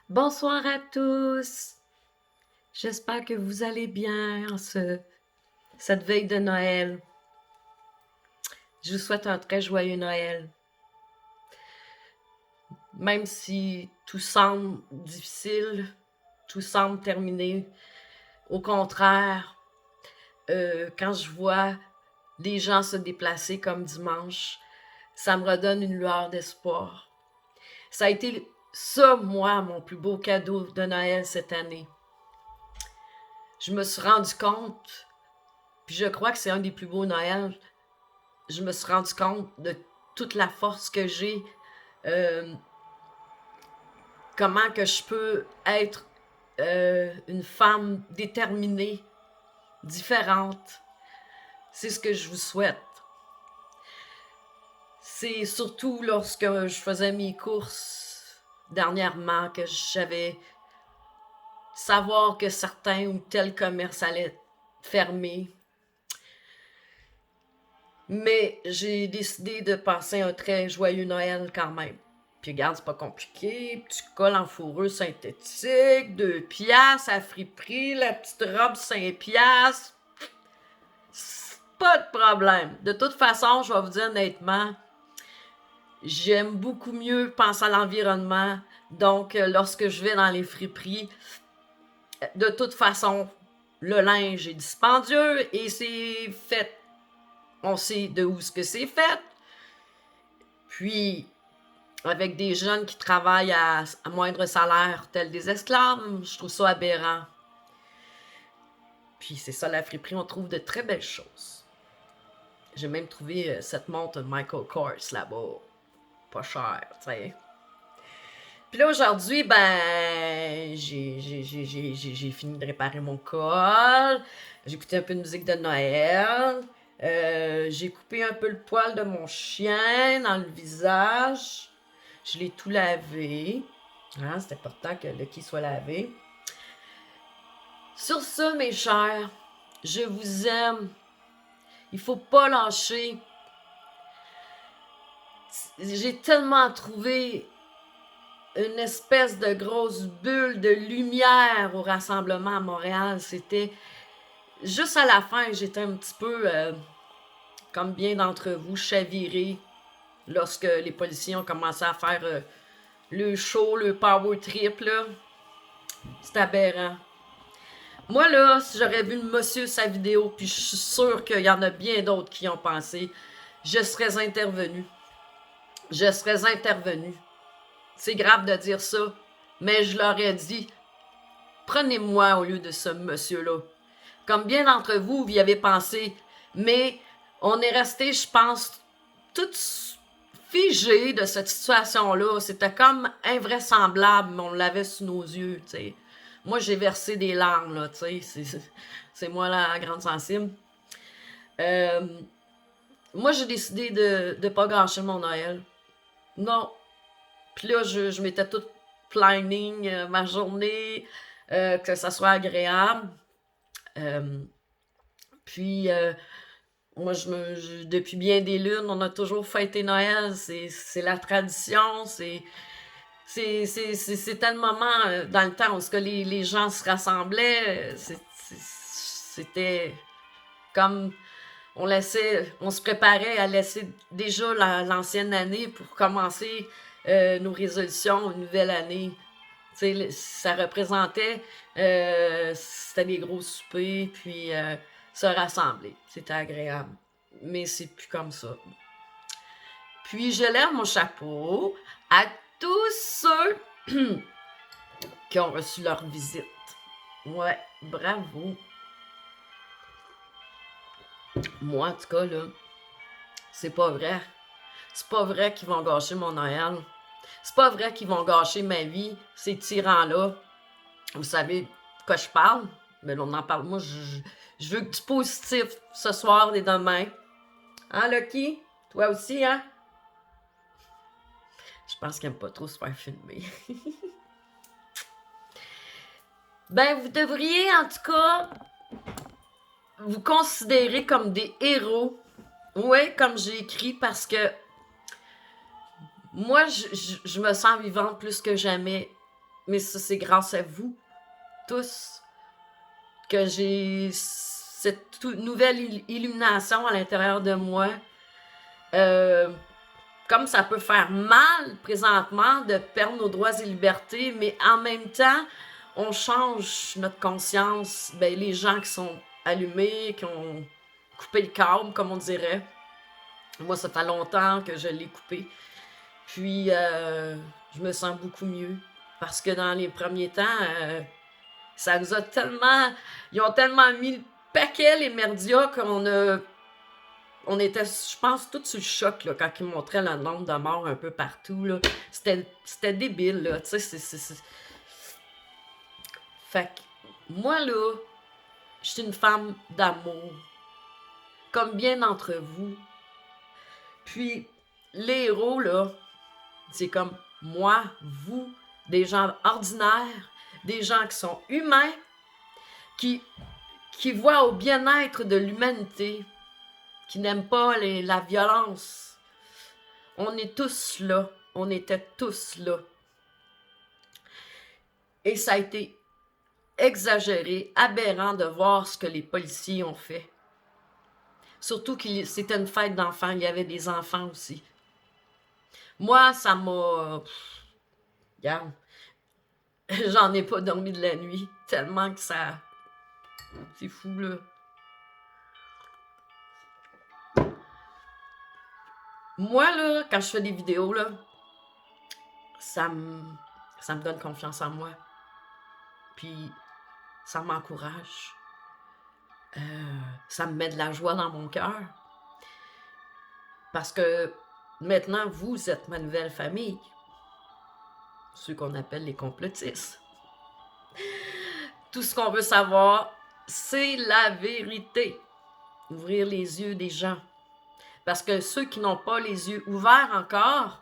Bonsoir à tous. J'espère que vous allez bien en cette veille de Noël. Je vous souhaite un très joyeux Noël. Même si tout semble difficile, tout semble terminé, au contraire, quand je vois les gens se déplacer comme dimanche, ça me redonne une lueur d'espoir. Ça a été ça, moi, mon plus beau cadeau de Noël cette année. Je me suis rendu compte, puis je crois que c'est un des plus beaux Noëls, je me suis rendu compte de toute la force que j'ai, euh, comment que je peux être une femme déterminée, différente. C'est ce que je vous souhaite. C'est surtout lorsque je faisais mes courses dernièrement que j'avais savoir que certains ou tel commerce allait fermer. Mais j'ai décidé de passer un très joyeux Noël quand même. Puis regarde, c'est pas compliqué. Petit col en fourrure synthétique, 2 piastres à friperie, la petite robe 5 piastres. C'est pas de problème. De toute façon, je vais vous dire honnêtement, j'aime beaucoup mieux penser à l'environnement. Donc, lorsque je vais dans les friperies, de toute façon, le linge est dispendieux et c'est fait. On sait de où ce que c'est fait. Puis, avec des jeunes qui travaillent à moindre salaire, tels des esclaves, je trouve ça aberrant. Puis c'est ça, la friperie, on trouve de très belles choses. J'ai même trouvé cette montre Michael Kors là-bas. Pas cher, tu sais. Puis là, aujourd'hui, ben, j'ai fini de réparer mon col. J'ai écouté un peu de musique de Noël. J'ai coupé un peu le poil de mon chien dans le visage. Je l'ai tout lavé. Hein, c'est important que le qui soit lavé. Sur ce, mes chers, je vous aime. Il faut pas lâcher. J'ai tellement trouvé une espèce de grosse bulle de lumière au rassemblement à Montréal. C'était juste à la fin, j'étais un petit peu, comme bien d'entre vous, chavirée lorsque les policiers ont commencé à faire le show, le power trip, là. C'était aberrant. Moi, là, si j'aurais vu le monsieur sa vidéo, puis je suis sûre qu'il y en a bien d'autres qui ont pensé, je serais intervenue. Je serais intervenue. C'est grave de dire ça, mais je leur ai dit, prenez-moi au lieu de ce monsieur-là. Comme bien d'entre vous, vous y avez pensé, mais on est resté, je pense, toutes figées de cette situation-là. C'était comme invraisemblable, mais on l'avait sous nos yeux, tu sais. Moi, j'ai versé des larmes, là, tu sais. C'est moi la grande sensible. Euh, Moi, j'ai décidé de ne pas gâcher mon Noël. Non. Puis là, je m'étais toute planning ma journée, que ça soit agréable. Euh, puis, moi, depuis bien des lunes, on a toujours fêté Noël. C'est la tradition. C'est tel moment dans le temps où les gens se rassemblaient. C'était comme on se préparait à laisser déjà l'ancienne année pour commencer nos résolutions, une nouvelle année. Tu sais, ça représentait, c'était des gros soupers, puis se rassembler. C'était agréable. Mais c'est plus comme ça. Puis je lève mon chapeau à tous ceux qui ont reçu leur visite. Ouais, bravo. Moi, en tout cas, là, c'est pas vrai. C'est pas vrai qu'ils vont gâcher mon Noël. C'est pas vrai qu'ils vont gâcher ma vie, ces tyrans-là. Vous savez de quoi je parle? Mais on en parle. Moi, je veux du positif ce soir et demain. Hein, Lucky? Toi aussi, hein? Je pense qu'il aime pas trop se faire filmer. Ben, vous devriez, en tout cas, vous considérer comme des héros. Oui, comme j'ai écrit, parce que moi, je me sens vivante plus que jamais. Mais ça, c'est grâce à vous, tous, que j'ai cette nouvelle illumination à l'intérieur de moi. Comme ça peut faire mal présentement de perdre nos droits et libertés, mais en même temps, on change notre conscience. Ben, les gens qui sont allumés, qui ont coupé le câble, comme on dirait. Moi, ça fait longtemps que je l'ai coupé. Puis, je me sens beaucoup mieux. Parce que dans les premiers temps, ça nous a tellement... Ils ont tellement mis le paquet, les médias, on était, je pense, tous sur le choc là, quand ils montraient le nombre de morts un peu partout. Là. C'était débile, là. Tu sais, Fait que, moi, là, je suis une femme d'amour. Comme bien d'entre vous. Puis, les héros, là, c'est comme moi, vous, des gens ordinaires, des gens qui sont humains, qui voient au bien-être de l'humanité, qui n'aiment pas la violence. On est tous là. On était tous là. Et ça a été exagéré, aberrant de voir ce que les policiers ont fait. Surtout que c'était une fête d'enfants. Il y avait des enfants aussi. Moi, ça m'a... Regarde. J'en ai pas dormi de la nuit. Tellement que ça... C'est fou, là. Moi, là, quand je fais des vidéos, là, ça me donne confiance en moi. Puis, ça m'encourage. Ça me met de la joie dans mon cœur. Parce que maintenant, vous êtes ma nouvelle famille. Ceux qu'on appelle les complotistes. Tout ce qu'on veut savoir, c'est la vérité. Ouvrir les yeux des gens. Parce que ceux qui n'ont pas les yeux ouverts encore,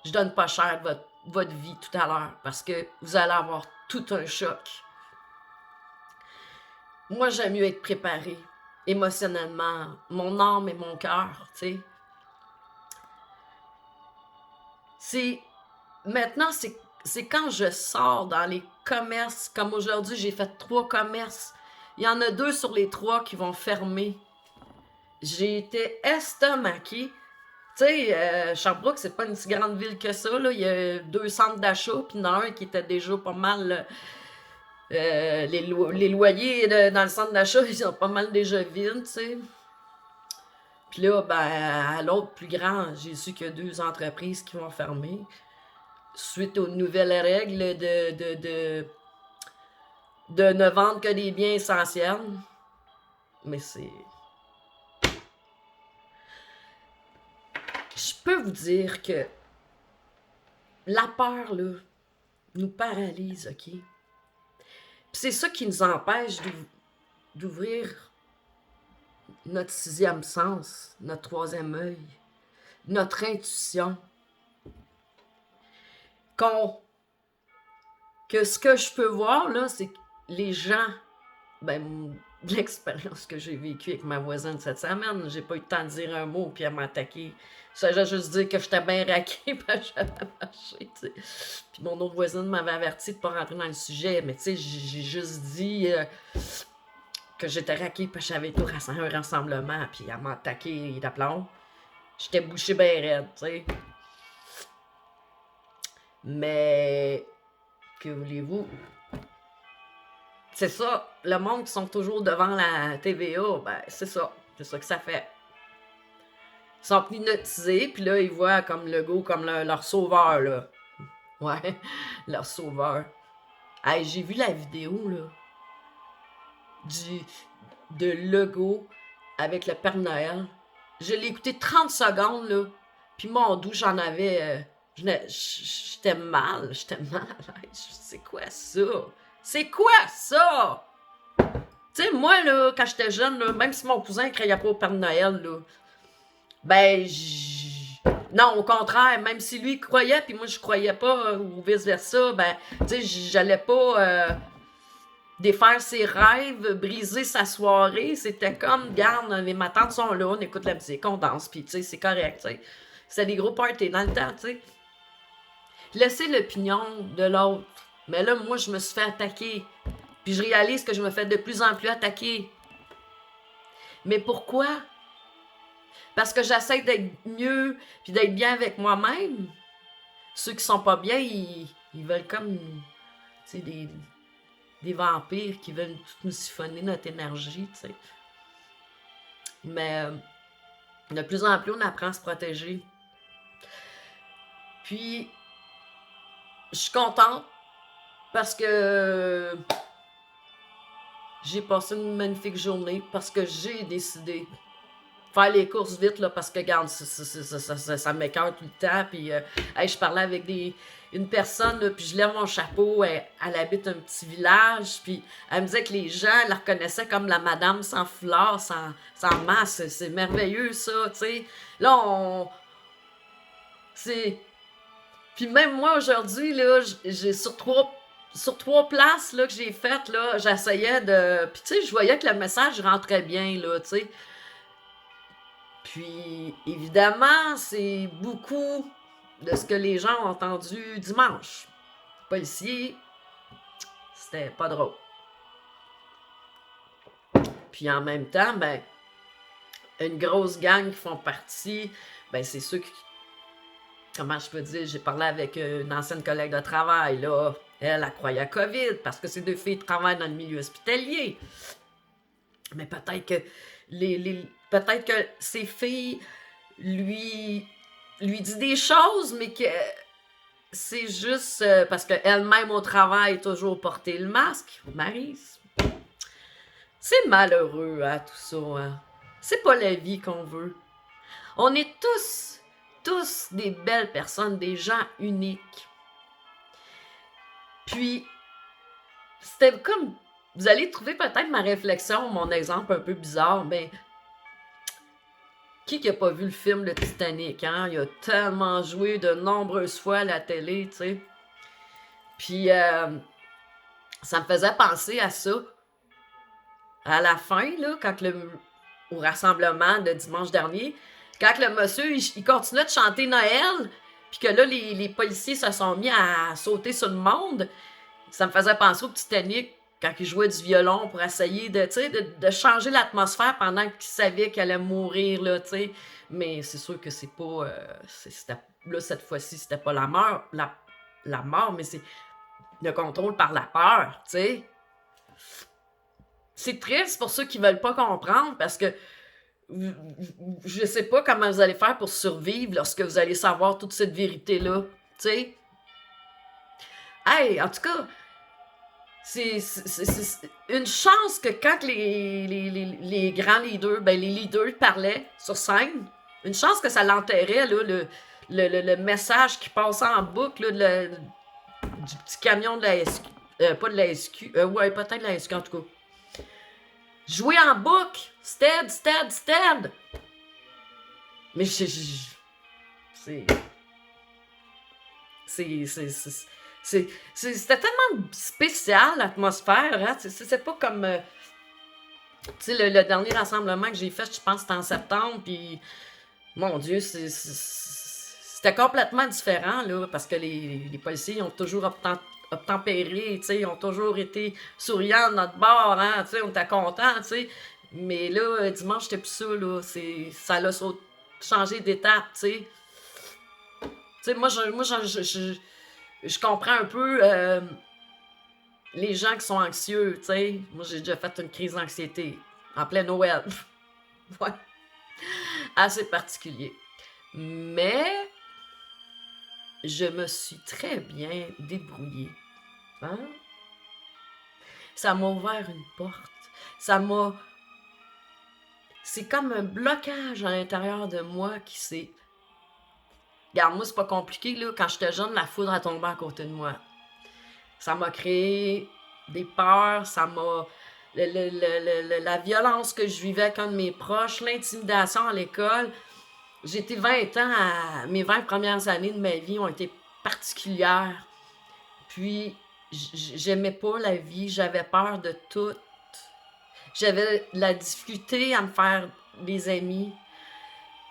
je donne pas cher de votre vie tout à l'heure. Parce que vous allez avoir tout un choc. Moi, j'aime mieux être préparée émotionnellement, mon âme et mon cœur, tu sais. Maintenant, c'est quand je sors dans les commerces, comme aujourd'hui, j'ai fait 3 commerces. Il y en a 2 sur les 3 qui vont fermer. J'ai été estomaquée. Tu sais, Sherbrooke, c'est pas une si grande ville que ça, là. Il y a 2 centres d'achat, puis il y en a un qui était déjà pas mal... les loyers dans le centre d'achat, ils sont pas mal déjà vides, tu sais. Puis là, ben, à l'autre plus grand, j'ai su qu'il y a 2 entreprises qui vont fermer. Suite aux nouvelles règles de ne vendre que des biens essentiels. Mais c'est... Je peux vous dire que la peur, là, nous paralyse, OK? Puis c'est ça qui nous empêche d'ouvrir notre 6e sens, notre 3e œil, notre intuition. Que ce que je peux voir, là, c'est que les gens, ben, l'expérience que j'ai vécue avec ma voisine cette semaine, j'ai pas eu le temps de dire un mot, puis elle m'a attaqué. Ça, j'ai juste dit que j'étais bien raquée, puis j'avais marché, tu sais. Puis mon autre voisine m'avait averti de pas rentrer dans le sujet, mais tu sais, j'ai juste dit que j'étais raquée, puis j'avais tout un rassemblement, puis elle m'a attaqué d'aplomb. J'étais bouchée bien raide, tu sais. Mais, que voulez-vous? C'est ça, le monde qui sont toujours devant la TVA, ben c'est ça que ça fait. Ils sont hypnotisés, puis là, ils voient comme Legault comme leur sauveur, là. Ouais, leur sauveur. Hey, j'ai vu la vidéo, là, de Legault avec le Père Noël. Je l'ai écouté 30 secondes, là, puis mon doux, j'en avais... j'étais mal à l'aise. C'est quoi ça? C'est quoi ça? Tu sais, moi, là, quand j'étais jeune, là, même si mon cousin ne croyait pas au Père Noël, là, ben, non, au contraire, même si lui croyait, puis moi, je croyais pas, ou vice-versa, ben, tu sais, j'allais pas défaire ses rêves, briser sa soirée. C'était comme, regarde, ma tantes sont là, on écoute la musique, on danse, puis tu sais, c'est correct, tu sais. C'était des gros parties dans le temps, tu sais. Laissez l'opinion de l'autre. Mais là, moi, je me suis fait attaquer. Puis je réalise que je me fais de plus en plus attaquer. Mais pourquoi? Parce que j'essaie d'être mieux, puis d'être bien avec moi-même. Ceux qui sont pas bien, ils veulent comme, tu sais, des vampires qui veulent tout nous siphonner notre énergie, tu sais. Mais de plus en plus, on apprend à se protéger. Puis, je suis contente parce que j'ai passé une magnifique journée, parce que j'ai décidé de faire les courses vite, là, parce que, regarde, ça m'écoeure tout le temps. Puis, hey, je parlais avec une personne, là, puis je lève mon chapeau, elle habite un petit village, puis elle me disait que les gens la reconnaissaient comme la madame sans fleurs, sans masse. C'est merveilleux, ça, tu sais. Là, c'est... Puis même moi, aujourd'hui, là, j'ai sur trois places là, que j'ai faites, là, j'essayais de... Puis tu sais, je voyais que le message rentrait bien, là, tu sais. Puis, évidemment, c'est beaucoup de ce que les gens ont entendu dimanche. Policier, c'était pas drôle. Puis en même temps, ben, une grosse gang qui font partie, ben, c'est ceux qui... Comment je peux dire? J'ai parlé avec une ancienne collègue de travail, là. Elle croyait à COVID parce que ces deux filles travaillent dans le milieu hospitalier. Mais peut-être que peut-être que ces filles lui disent des choses, mais que c'est juste parce qu'elle-même au travail toujours porté le masque. Maryse, c'est malheureux, hein, tout ça. Hein? C'est pas la vie qu'on veut. On est tous des belles personnes, des gens uniques. Puis, c'était comme... Vous allez trouver peut-être ma réflexion, mon exemple un peu bizarre, mais... Qui n'a pas vu le film Le Titanic, hein? Il a tellement joué de nombreuses fois à la télé, tu sais. Puis, ça me faisait penser à ça. À la fin, là, au rassemblement de dimanche dernier, quand le monsieur, il continuait de chanter Noël, puis que là, les policiers se sont mis à sauter sur le monde, ça me faisait penser au Titanic, quand il jouait du violon pour essayer de changer l'atmosphère pendant qu'il savait qu'elle allait mourir, là, tu sais. Mais c'est sûr que c'est pas... là, cette fois-ci, c'était pas la mort, la mort, mais c'est le contrôle par la peur, tu sais. C'est triste pour ceux qui veulent pas comprendre, parce que je sais pas comment vous allez faire pour survivre lorsque vous allez savoir toute cette vérité-là, tu sais. Hey, en tout cas, c'est une chance que quand les grands leaders, ben les leaders parlaient sur scène, une chance que ça l'enterrait, là, le message qui passait en boucle, là, du petit camion de la SQ. Pas de la SQ. Ouais, peut-être de la SQ en tout cas. Jouer en boucle. Stead, stead, stead. Mais c'était tellement spécial, l'atmosphère. Hein? C'est pas comme... tu sais, le dernier rassemblement que j'ai fait, je pense que c'était en septembre, puis... Mon Dieu, c'était complètement différent, là, parce que les policiers ont toujours obtempéré, tu sais, ils ont toujours été souriants de notre bord, hein, tu sais, on était contents, tu sais. Mais là, dimanche, j'étais plus ça, là, ça a changé d'étape, tu sais. Tu sais, moi, je comprends un peu les gens qui sont anxieux, tu sais. Moi, j'ai déjà fait une crise d'anxiété en plein Noël. Ouais. Assez particulier. Mais je me suis très bien débrouillée. Hein? Ça m'a ouvert une porte. C'est comme un blocage à l'intérieur de moi qui s'est... Regarde, moi, c'est pas compliqué, là. Quand j'étais jeune, la foudre a tombé à côté de moi. Ça m'a créé des peurs, ça m'a... la violence que je vivais avec un de mes proches, l'intimidation à l'école. J'ai été 20 ans, mes 20 premières années de ma vie ont été particulières. Puis, j'aimais pas la vie, j'avais peur de tout. J'avais de la difficulté à me faire des amis.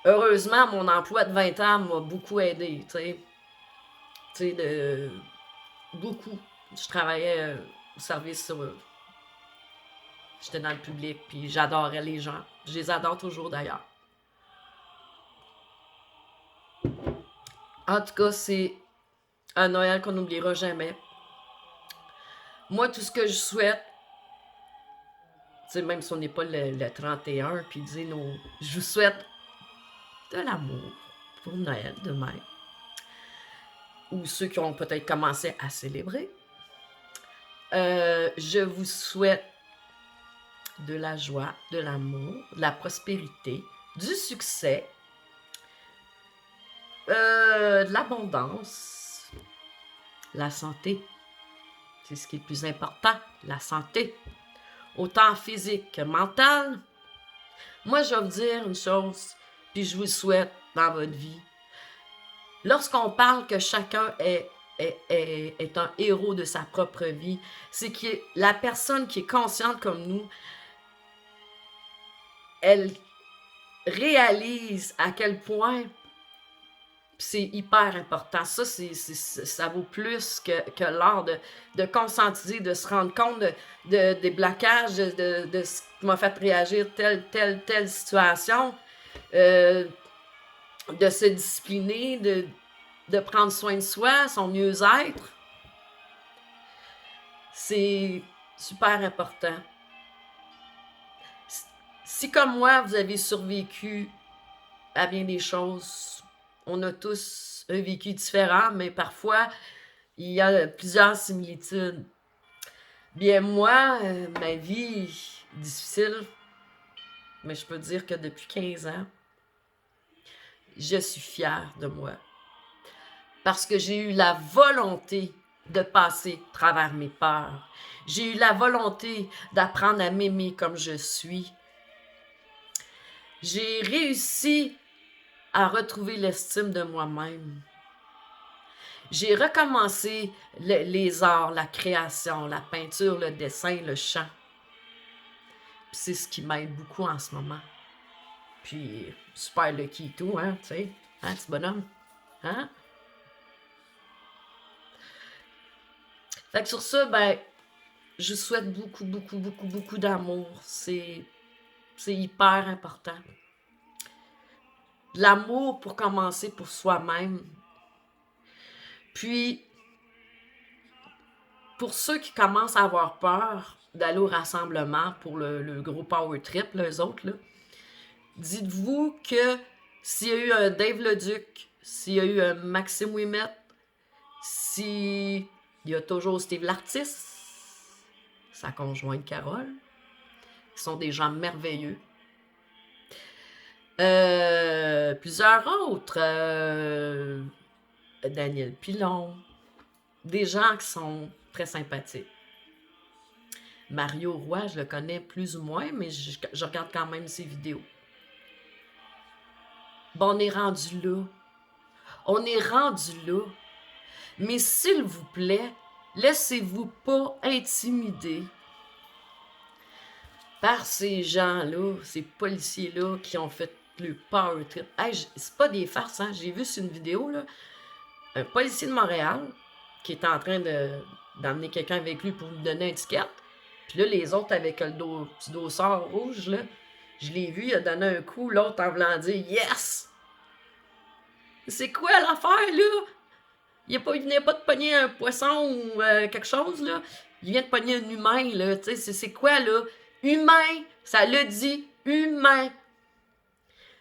Heureusement, mon emploi de 20 ans m'a beaucoup aidé, tu sais. Tu sais, beaucoup. Je travaillais au service, j'étais dans le public, puis j'adorais les gens. Je les adore toujours d'ailleurs. En tout cas, c'est un Noël qu'on n'oubliera jamais. Moi, tout ce que je souhaite, tu sais, même si on n'est pas le 31, puis je vous souhaite de l'amour pour Noël demain. Ou ceux qui ont peut-être commencé à célébrer. Je vous souhaite de la joie, de l'amour, de la prospérité, du succès, de l'abondance, la santé. C'est ce qui est le plus important, la santé. Autant physique que mentale. Moi, je vais vous dire une chose, puis je vous le souhaite dans votre vie. Lorsqu'on parle que chacun est un héros de sa propre vie, c'est que la personne qui est consciente comme nous, elle réalise à quel point c'est hyper important. Ça, ça vaut plus que l'art de conscientiser, de se rendre compte des blocages, de ce qui m'a fait réagir telle situation, de se discipliner, de prendre soin de soi, son mieux-être. C'est super important. Si, comme moi, vous avez survécu à bien des choses, on a tous un vécu différent, mais parfois, il y a plusieurs similitudes. Bien, moi, ma vie difficile, mais je peux dire que depuis 15 ans, je suis fière de moi. Parce que j'ai eu la volonté de passer à travers mes peurs. J'ai eu la volonté d'apprendre à m'aimer comme je suis. J'ai réussi à retrouver l'estime de moi-même. J'ai recommencé les arts, la création, la peinture, le dessin, le chant. Puis c'est ce qui m'aide beaucoup en ce moment. Puis, super lucky et tout, hein, tu sais. Hein, petit bonhomme? Hein? Fait que sur ça, ben, je souhaite beaucoup d'amour. C'est hyper important. L'amour pour commencer pour soi-même. Puis, pour ceux qui commencent à avoir peur d'aller au rassemblement pour le gros power trip, les autres, là, dites-vous que s'il y a eu un Dave Leduc, s'il y a eu un Maxime Ouimet, s'il y a toujours Steve l'artiste, sa conjointe Carole, qui sont des gens merveilleux. Plusieurs autres, Daniel Pilon, des gens qui sont très sympathiques. Mario Roy, je le connais plus ou moins, mais je regarde quand même ses vidéos. Bon, on est rendu là. On est rendu là. Mais s'il vous plaît, laissez-vous pas intimider par ces gens-là, ces policiers-là qui ont fait le power trip. Hey, c'est pas des farces, hein? J'ai vu sur une vidéo, là, un policier de Montréal qui est en train d'emmener quelqu'un avec lui pour lui donner un ticket. Puis là, les autres avec le petit dossard rouge, là, je l'ai vu, il a donné un coup, l'autre en voulant dire « Yes! » C'est quoi l'affaire, là? Il venait pas de pogner un poisson ou quelque chose, là. Il vient de pogner un humain, là. Tu sais, c'est quoi, là? Humain! Ça le dit, humain!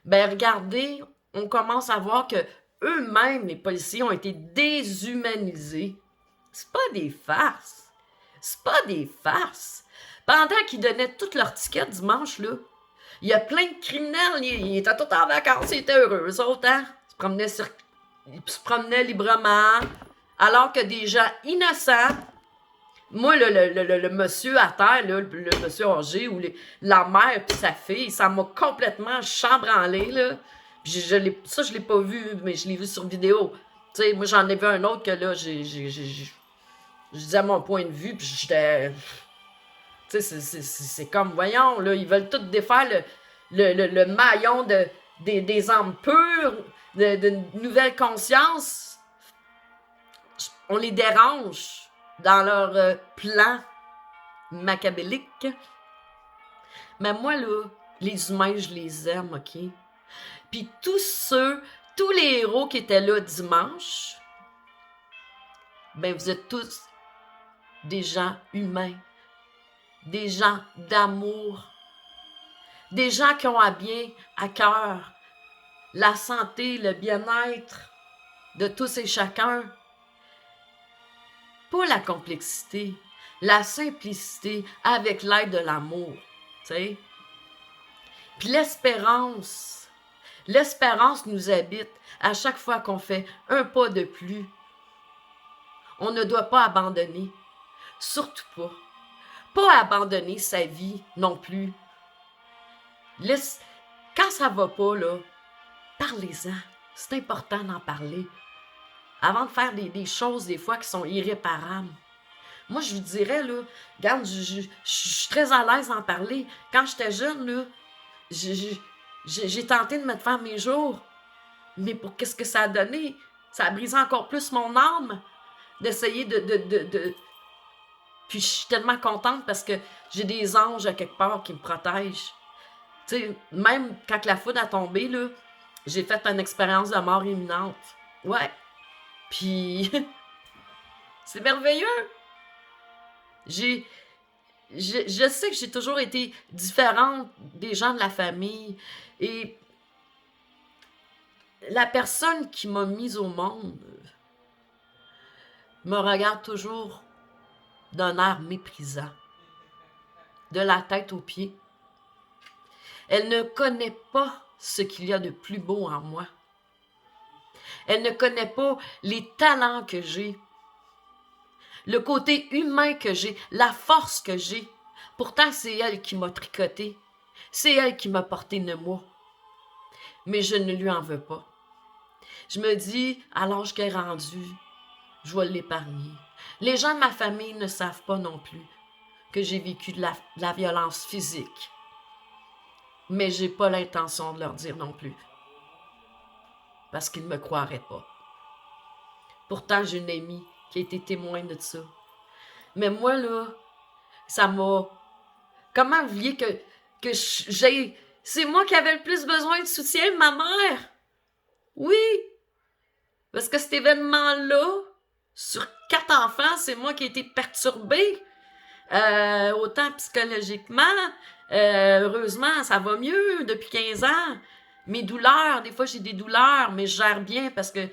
Ben, regardez, on commence à voir que eux-mêmes, les policiers, ont été déshumanisés. C'est pas des farces. C'est pas des farces. Pendant qu'ils donnaient toutes leurs tickets dimanche, là, il y a plein de criminels, ils étaient tous en vacances, ils étaient heureux, eux autres, hein? Ils se promenaient librement, alors que des gens innocents, moi, le monsieur à terre, là, le monsieur âgé, ou la mère et sa fille, ça m'a complètement chambranlé, là. Ça, je l'ai pas vu, mais je l'ai vu sur vidéo. Tu sais, moi, j'en ai vu un autre que là, je disais mon point de vue, puis j'étais... Tu sais, c'est comme, voyons, là, ils veulent tout défaire le maillon des âmes pures, de nouvelles consciences. on les dérange dans leur plan macabélique. Mais moi, là, les humains, je les aime, OK? Puis tous les héros qui étaient là dimanche, ben vous êtes tous des gens humains, des gens d'amour, des gens qui ont à cœur la santé, le bien-être de tous et chacun. Pas la complexité, la simplicité avec l'aide de l'amour, tu sais. Puis l'espérance nous habite à chaque fois qu'on fait un pas de plus. On ne doit pas abandonner, surtout pas. Pas abandonner sa vie non plus. Quand ça va pas, là, parlez-en. C'est important d'en parler. Avant de faire des choses, des fois, qui sont irréparables. Moi, je vous dirais, là, regarde, je suis très à l'aise d'en parler. Quand j'étais jeune, là, j'ai tenté de me faire mes jours. Mais pour qu'est-ce que ça a donné? Ça a brisé encore plus mon âme d'essayer de... Puis je suis tellement contente parce que j'ai des anges à quelque part qui me protègent. Tu sais, même quand la foudre a tombé, là, j'ai fait une expérience de mort imminente. Ouais. Puis, c'est merveilleux. Je sais que j'ai toujours été différente des gens de la famille. Et la personne qui m'a mise au monde me regarde toujours d'un air méprisant, de la tête aux pieds. Elle ne connaît pas ce qu'il y a de plus beau en moi. Elle ne connaît pas les talents que j'ai, le côté humain que j'ai, la force que j'ai. Pourtant, c'est elle qui m'a tricoté. C'est elle qui m'a porté 9 mois. Mais je ne lui en veux pas. Je me dis, à l'âge qu'elle est rendue, je vais l'épargner. Les gens de ma famille ne savent pas non plus que j'ai vécu de la violence physique. Mais j'ai pas l'intention de leur dire non plus. Parce qu'ils ne me croiraient pas. Pourtant, j'ai une amie qui a été témoin de ça. Mais moi, là, ça m'a... Comment vous vouliez que j'ai... C'est moi qui avais le plus besoin de soutien de ma mère. Oui. Parce que cet événement-là, sur 4 enfants, c'est moi qui ai été perturbée. Autant psychologiquement. Heureusement, ça va mieux depuis 15 ans. Mes douleurs, des fois j'ai des douleurs, mais je gère bien parce que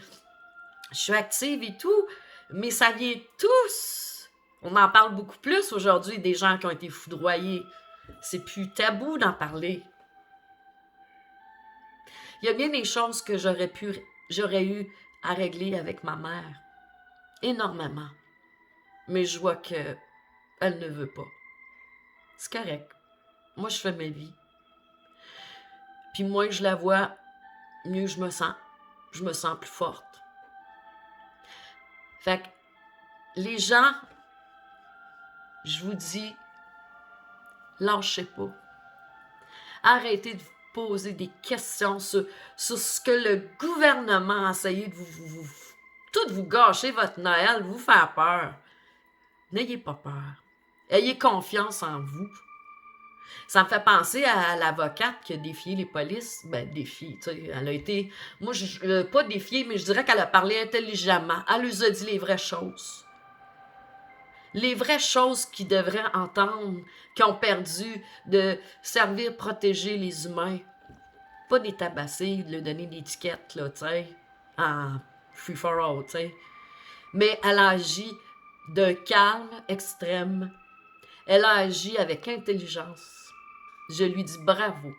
je suis active et tout. Mais ça vient tous. On en parle beaucoup plus aujourd'hui des gens qui ont été foudroyés. C'est plus tabou d'en parler. Il y a bien des choses que j'aurais eu à régler avec ma mère. Énormément. Mais je vois que elle ne veut pas. C'est correct. Moi, je fais ma vie. Puis moins je la vois, mieux je me sens. Je me sens plus forte. Fait que les gens, je vous dis, lâchez pas. Arrêtez de vous poser des questions sur ce que le gouvernement a essayé de vous gâcher votre Noël, vous faire peur. N'ayez pas peur. Ayez confiance en vous. Ça me fait penser à l'avocate qui a défié les polices. Ben, défié, tu sais, elle a été... Moi, pas défiée, mais je dirais qu'elle a parlé intelligemment. Elle nous a dit les vraies choses. Les vraies choses qu'ils devraient entendre, qui ont perdu de servir, protéger les humains. Pas des tabasser, de leur donner des étiquettes, là, tu sais, en free for all, tu sais. Mais elle a agi d'un calme extrême. Elle a agi avec intelligence. Je lui dis bravo.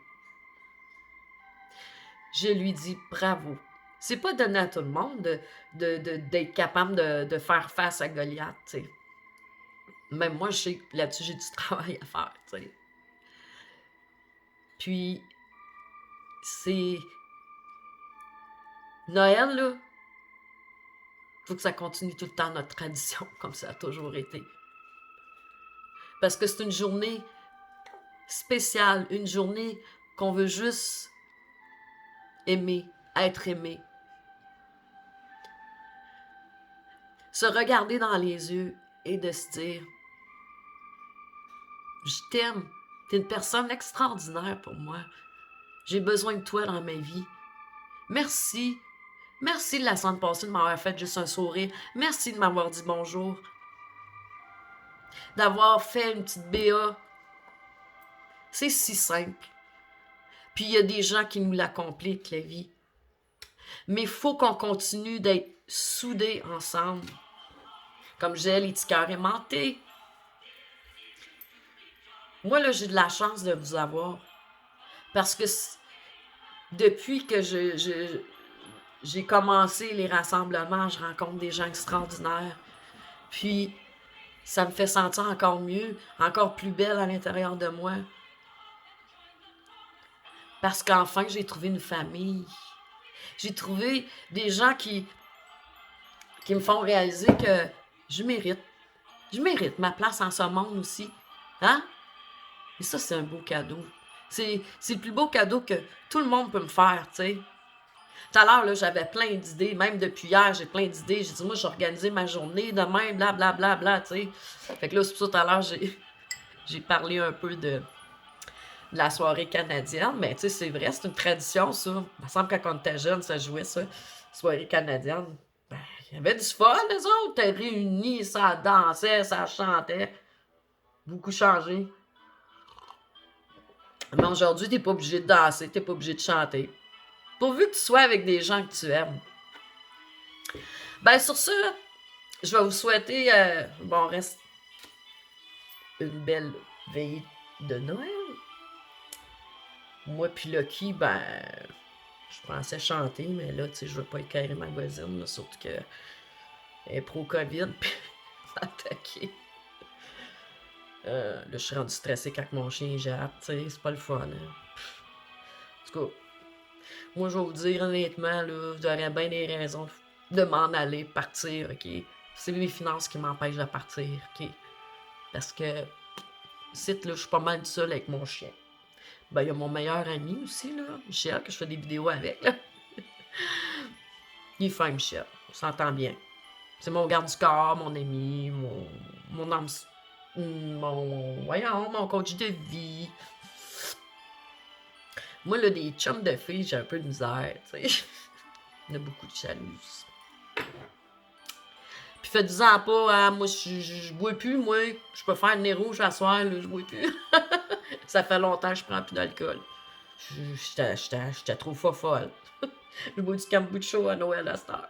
Je lui dis bravo. C'est pas donné à tout le monde d'être capable de faire face à Goliath, tu sais. Même moi, je sais que là-dessus, j'ai du travail à faire, tu sais. Puis, c'est... Noël, là, faut que ça continue tout le temps notre tradition, comme ça a toujours été. Parce que c'est une journée spéciale, une journée qu'on veut juste aimer, être aimé. se regarder dans les yeux et de se dire « Je t'aime, t'es une personne extraordinaire pour moi. J'ai besoin de toi dans ma vie. Merci. Merci de la semaine passée de m'avoir fait juste un sourire. Merci de m'avoir dit bonjour. D'avoir fait une petite BA. C'est si simple. Puis il y a des gens qui nous la compliquent, la vie. Mais il faut qu'on continue d'être soudés ensemble. Comme j'ai les petits cœurs aimantés. Moi, là, j'ai de la chance de vous avoir. Parce que depuis que j'ai commencé les rassemblements, je rencontre des gens extraordinaires. Puis, ça me fait sentir encore mieux, encore plus belle à l'intérieur de moi. Parce qu'enfin, j'ai trouvé une famille. J'ai trouvé des gens qui me font réaliser que je mérite. Je mérite ma place en ce monde aussi. Hein? Et ça, c'est un beau cadeau. C'est le plus beau cadeau que tout le monde peut me faire, tu sais. Tout à l'heure, là, j'avais plein d'idées. Même depuis hier, j'ai plein d'idées. J'ai dit, moi, j'ai organisé ma journée demain, blablabla, bla, tu sais. Fait que là, c'est pour ça, tout à l'heure, j'ai parlé un peu de la soirée canadienne. Mais, tu sais, c'est vrai, c'est une tradition, ça. Il me semble que quand on était jeune, ça jouait, ça. Soirée canadienne. Ben, il y avait du fun, les autres. T'es réunis, ça dansait, ça chantait. Beaucoup changé. Mais aujourd'hui, t'es pas obligé de danser, t'es pas obligé de chanter. Pourvu que tu sois avec des gens que tu aimes. Ben, sur ce, je vais vous souhaiter, bon, reste une belle veillée de Noël. Moi puis Lucky, ben, je pensais chanter, mais là, tu sais, je veux pas éclairer ma voisine, là, surtout qu'elle est pro-COVID, puis attaquée. Là, je suis rendu stressé quand mon chien jappe, tu sais, c'est pas le fun. Hein. En tout cas, moi, je vais vous dire honnêtement, là, j'aurais bien des raisons de m'en aller, partir, OK? C'est les finances qui m'empêchent de partir, OK? Parce que, là, je suis pas mal seul avec mon chien. Ben, il y a mon meilleur ami aussi, là, Michel, que je fais des vidéos avec, là. Il est fin, Michel. On s'entend bien. C'est mon garde du corps, mon ami, mon âme... mon coach de vie. Moi, là, des chums de filles, j'ai un peu de misère, tu sais. Il y a beaucoup de jalousie. Puis faites-en pas, hein, moi, je bois plus, moi. Je peux faire le nez rouge à soir, là, je bois plus. Ça fait longtemps que je prends plus d'alcool. J'étais trop folle. Je bois du kombucha à Noël à cette heure.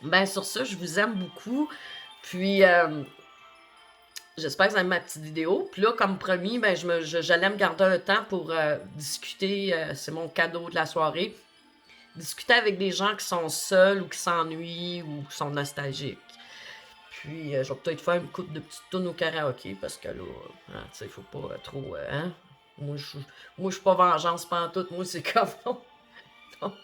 Ben, sur ça, je vous aime beaucoup. Puis, j'espère que vous aimez ma petite vidéo. Puis là, comme promis, ben, j'allais me garder un temps pour discuter. C'est mon cadeau de la soirée. Discuter avec des gens qui sont seuls ou qui s'ennuient ou qui sont nostalgiques. Puis, je vais peut-être faire une coupe de petites tunes au karaoké parce que là, hein, tu sais, il faut pas trop. Hein? Moi, je suis pas vengeance pantoute. Moi, c'est comme. Donc,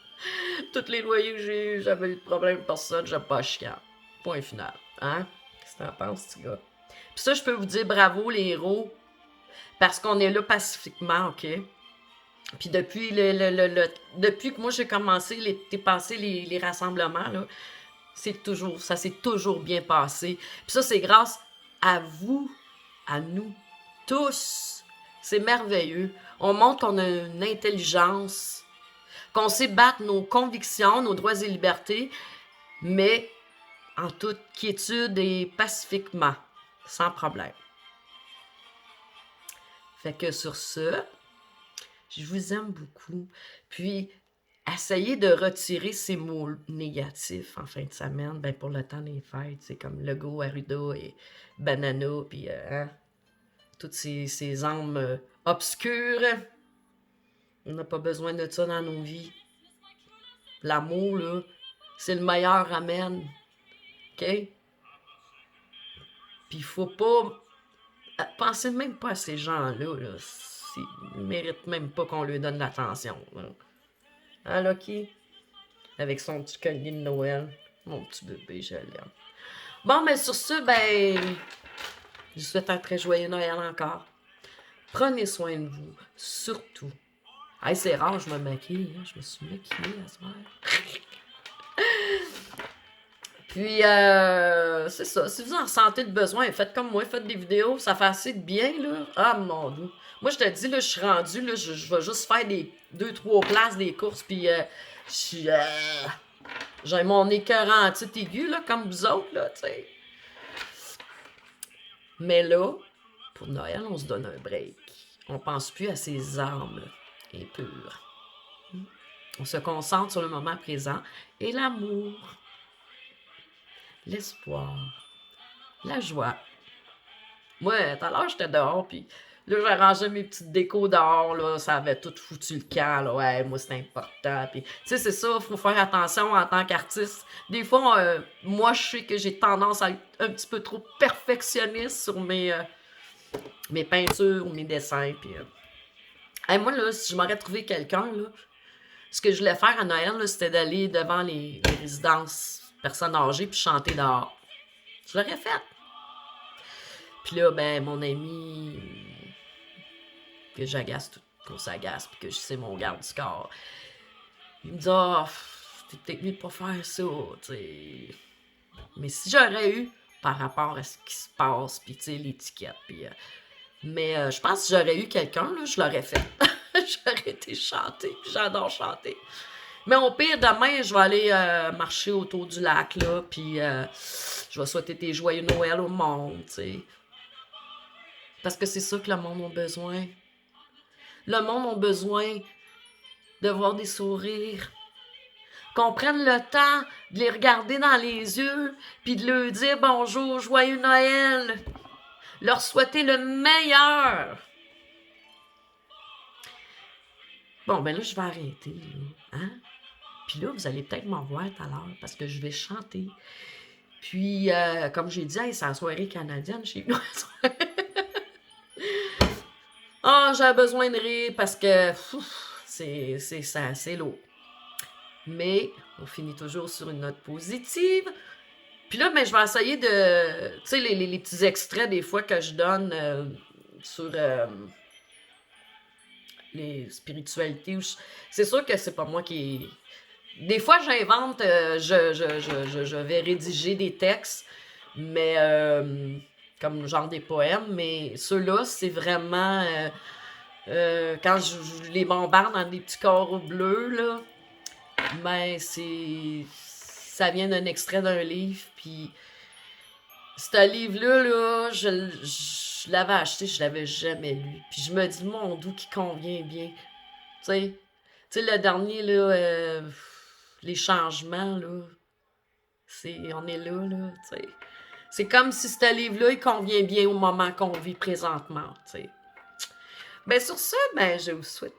toutes les loyers que j'ai eu, j'avais eu de problème avec personne, j'aime pas chicane. Point final. Hein? Qu'est-ce que t'en penses, petit gars? Puis ça, je peux vous dire bravo, les héros, parce qu'on est là pacifiquement, OK? Puis depuis depuis que moi j'ai commencé l'été passé les rassemblements, là, ça s'est toujours bien passé. Puis ça, c'est grâce à vous, à nous, tous. C'est merveilleux. On montre qu'on a une intelligence, qu'on sait battre nos convictions, nos droits et libertés, mais en toute quiétude et pacifiquement, sans problème. Fait que sur ce, je vous aime beaucoup. Puis, essayez de retirer ces mots négatifs en fin de semaine, ben pour le temps des fêtes, c'est comme Lego, Arruda et Banana, puis hein, toutes ces âmes obscures. On n'a pas besoin de ça dans nos vies. L'amour, là, c'est le meilleur remède. OK? Puis il faut pas... Pensez même pas à ces gens-là. Là. Ils ne méritent même pas qu'on lui donne l'attention. Hein, Lucky? Avec son petit collier de Noël. Mon petit bébé, je l'aime. Bon, mais sur ce, ben... je vous souhaite un très joyeux Noël encore. Prenez soin de vous. Surtout. Hey, c'est rare, je me maquille. Hein? Je me suis maquillée à ce soir. Puis, c'est ça. Si vous en ressentez le besoin, faites comme moi, faites des vidéos, ça fait assez de bien, là. Ah, mon Dieu. Moi, je te dis, là, je suis rendue, là, je vais juste faire des 2-3 places, des courses, puis je suis... j'ai mon écœurantite aigu, là, comme vous autres, là, tu sais. Mais là, pour Noël, on se donne un break. On pense plus à ces armes impures. On se concentre sur le moment présent et l'amour, l'espoir, la joie. Moi, tout à l'heure, j'étais dehors, puis là, j'arrangeais mes petites décos dehors, là, ça avait tout foutu le camp, là, ouais, moi, c'est important, puis, tu sais, c'est ça, faut faire attention en tant qu'artiste. Des fois, moi, je sais que j'ai tendance à être un petit peu trop perfectionniste sur mes peintures ou mes dessins, puis... hey, moi, là, si je m'aurais trouvé quelqu'un, là, ce que je voulais faire à Noël, là, c'était d'aller devant les résidences personnes âgées puis chanter dehors. Je l'aurais fait. Puis là, ben, mon ami, que j'agace tout, qu'on s'agace, puis que je sais mon garde du corps, il me dit, ah, t'es peut-être mieux de pas faire ça, tu sais. Mais si j'aurais eu, par rapport à ce qui se passe, puis tu sais, l'étiquette, puis... mais je pense que si j'aurais eu quelqu'un, là, je l'aurais fait. J'aurais été chanter, puis j'adore chanter. Mais au pire, demain, je vais aller marcher autour du lac, là, puis je vais souhaiter tes joyeux Noël au monde, tu sais. Parce que c'est ça que le monde a besoin. Le monde a besoin de voir des sourires. Qu'on prenne le temps de les regarder dans les yeux, puis de leur dire bonjour, joyeux Noël. Leur souhaiter le meilleur. Bon, ben là, je vais arrêter, là. Hein? Puis là, vous allez peut-être m'en voir tout à l'heure parce que je vais chanter. Puis, comme j'ai dit, hey, c'est la soirée canadienne chez nous. Ah, j'ai besoin de rire parce que c'est lourd. Mais on finit toujours sur une note positive. Puis là, ben, je vais essayer de... Tu sais, les petits extraits des fois que je donne sur les spiritualités. C'est sûr que c'est pas moi qui... Des fois, j'invente, je vais rédiger des textes, mais comme genre des poèmes, mais ceux-là, c'est vraiment quand je les bombarde dans des petits carreaux bleus, là, ben ça vient d'un extrait d'un livre, puis ce livre-là, là, je l'avais acheté, je l'avais jamais lu, puis je me dis, mon Dieu, qui convient bien, tu sais, le dernier, là, les changements, là, on est là, tu sais. C'est comme si ce livre-là, il convient bien au moment qu'on vit présentement, tu sais. Ben, sur ce, ben, je vous souhaite